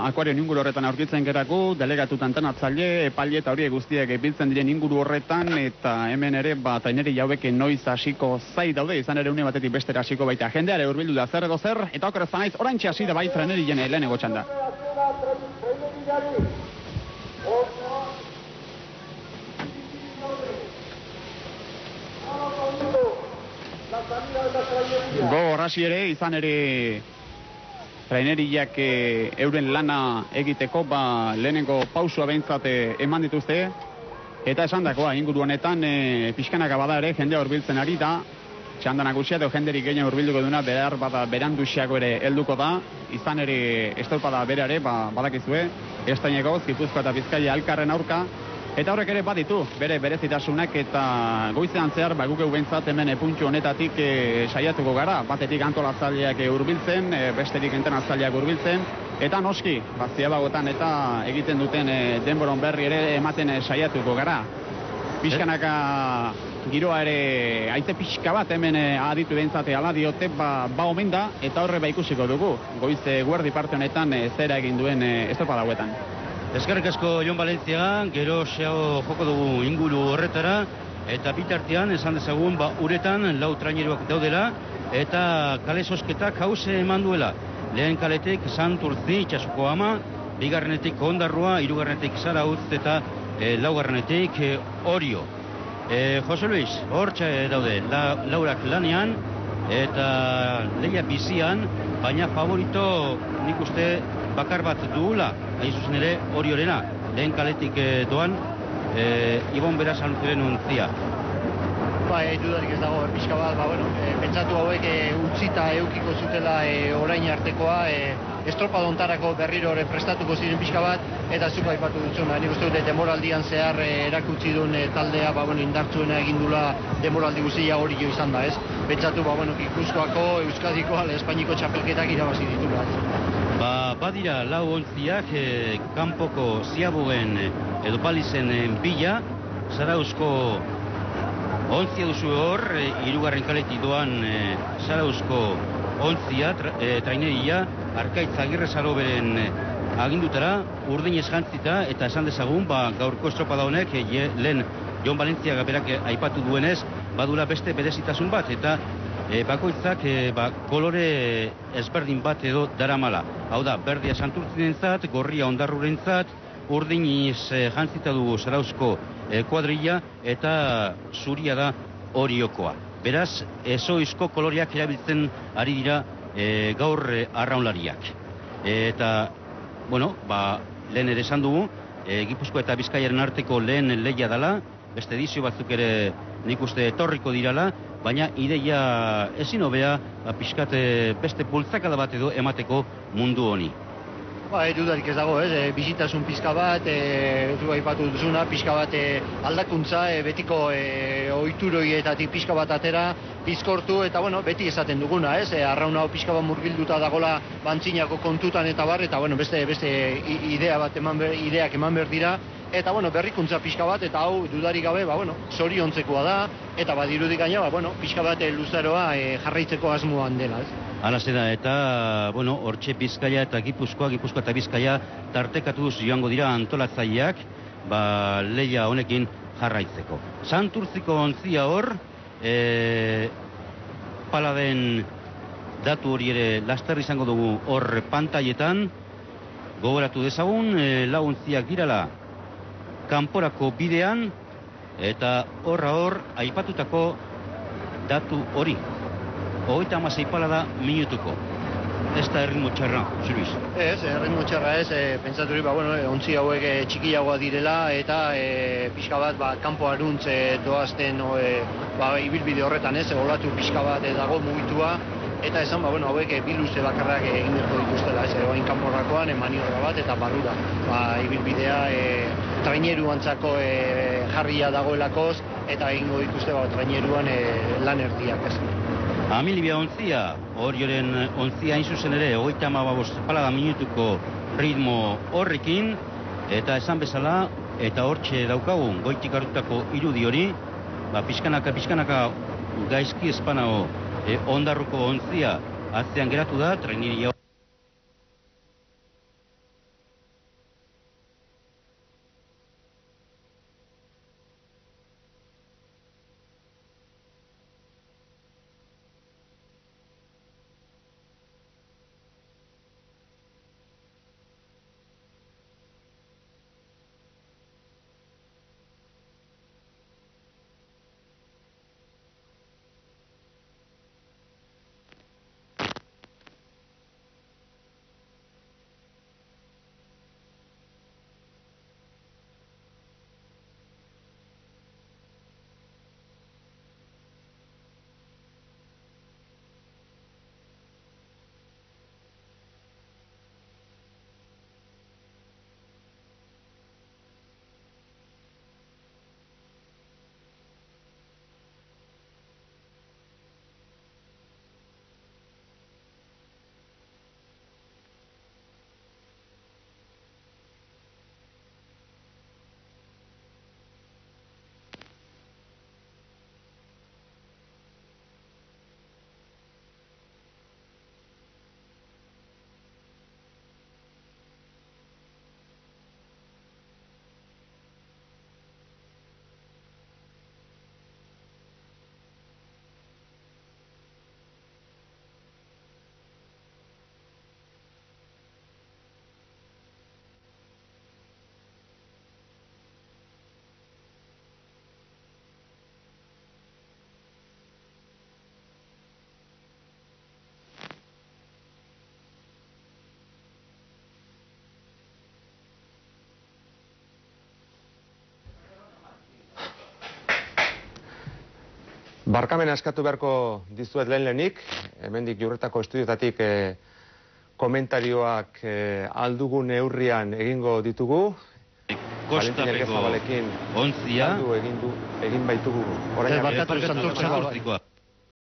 Akuario inguru horretan aurkitzen gerako, delegatu tantanatzaile, epaile eta horiek guztiak biltzen diren inguru horretan, eta hemen ere, traineri jauek noiz hasiko zai daude, izan ere une batetik bestera hasiko baita jendeare hurbildu da zer edo zer, eta oker ez naiz, oraintxe hasi da bai traineri jene lehenengo txanda. Gogor hasi ere, izan ere traineriak euren lana egiteko, lehenengo pausua behintzat eman dituzte, eta esan dakoa, inguru honetan pixkanaka bada ere jendea hurbiltzen ari da, txanda nagusia edo jenderik gehien hurbilduko duna behar bada beranduxiago ere helduko da, izan ere estaupada bere ere badakizue, Estainegoz, Gipuzkoa eta Bizkaia elkarren aurka, eta horrek ere baditu bere berezitasunak, eta goizean zehar guk behintzat hemen puntxu honetatik saiatuko gara, batetik antolatzaileak hurbiltzen, bestetik entrenatzaileak hurbiltzen, eta noski, ziabagotan eta egiten duten denboron berri ere ematen saiatuko gara. Pixkanaka giroa ere aize pixka bat hemen aditu behintzate ala diote, omen da, eta horre ikusiko dugu, goize guardi parte honetan zera egin duen estropada hauetan. Eskerrik asko Jon Valentzia, gero xeago joko dugu inguru horretara, eta bitartean esan dezagun uretan lau traineruak daudela, eta kale sosketak hause eman duela. Lehen kaletik Santurtzi, Itxasuko Ama, bigarrenetik Ondarrua, hirugarrenetik Zarautz eta laugarrenetik Orio. Jose Luis, hortxe daude, laurak lanean, eta lehia bizian, baina favorito nik uste bakar bat dugula, hain zuzen ere Oriorena, lehen kaletik doan, Ibon Berazan zuen untzia. Dudarik ez dago, pixka bat, pentsatu hauek utzita eukiko zutela orain artekoa, estropadontarako berriro prestatuko ziren pixka bat, eta zuk aipatu dutzuna, nik uste dute demoraldian zehar erakutsi duen taldea, indartzuena egindula demoraldi guztia hori jo izan da, ez? Pentsatu, Gipuzkoako, Euskadiko, Espainiko txapelketak irabazi ditula. Badira lau ontziak kanpoko ziabogen edo palizen bila, Zarauzko ontzia duzu hor, hirugarren kaletik doan Zarauzko ontzia, traineria, Arkaitz Agirre Zaroberen agindutara, urdinez jantzita, eta esan dezagun, gaurko estropada honek, lehen Jon Valentziaga berak aipatu duenez, badula beste berezitasun bat, eta bakoitzak kolore ezberdin bat edo daramala. Hau da, berdia Santurtzinentzat, gorria Ondarrurentzat, urdiniz jantzita dugu Zarauzko kuadrilla, eta zuria da Oriokoa. Beraz, ezoizko koloreak erabiltzen ari dira gaur arraunlariak. Eta, lehen ere esan dugu, Gipuzkoa eta Bizkaiaren arteko lehen lehia dela, beste edizio batzuk ere nik uste etorriko dirala, baina ideia ezin hobea pixkat beste bultzakada bat edo emateko mundu honi. Dudarik ez dago, bizitasun pixka bat, aipatu duzuna, pixka bat aldakuntza, betiko ohituroietatik pixka bat atera, bizkortu, eta beti esaten duguna, arraun hau pixka bat murgilduta dagola bantzinako kontutan eta bar, eta beste ideak eman behar dira, eta berrikuntza pixka bat, eta hau dudarik gabe, zoriontzekoa da, eta badirudik gaina, pixka bat luzaroa jarraitzeko asmoan dela, Hala zera, eta, hortxe Bizkaia eta Gipuzkoa eta Bizkaia tartekatuz joango dira antolatzaileak, lehia honekin jarraitzeko. Santurtziko ontzia hor, paladen datu hori ere laster izango dugu hor pantailetan, gogoratu dezagun, lau ontziak dirala kanporako bidean, eta hor aipatutako datu hori. 36 palada minutuko. Ez da erritmo txarra, Luis. Ez, erritmo txarra ez, pentsatu hori, ontzi hauek txikiagoa direla, eta pixka bat, kanpo aruntz doazten ibilbide horretan ez, olatu pixka bat dago mugitua, eta esan, hauek biluze bakarrak egin berko dituztela, ez, oain kanporrakoan, maniobra bat, eta barrura. Ibilbidea traineruantzako jarria dagoelakoz, eta egingo dituzte traineruan lan erdiak ez. Amilibia ontzia, Orioren ontzia hain zuzen ere, 35 palada minutuko ritmo horrekin, eta esan bezala, eta hortxe daukagun, goitik hartutako irudi hori, pixkanaka gaizki espanao Ondarruko ontzia atzean geratu da, traineria Barkamena eskatu beharko dizuet lehenik, hemendik Jurretako estudiotatik komentarioak aldugun neurrian egingo ditugu. Kostapeko onzia. Egin baitugu. Barkatu Santurtzikoa.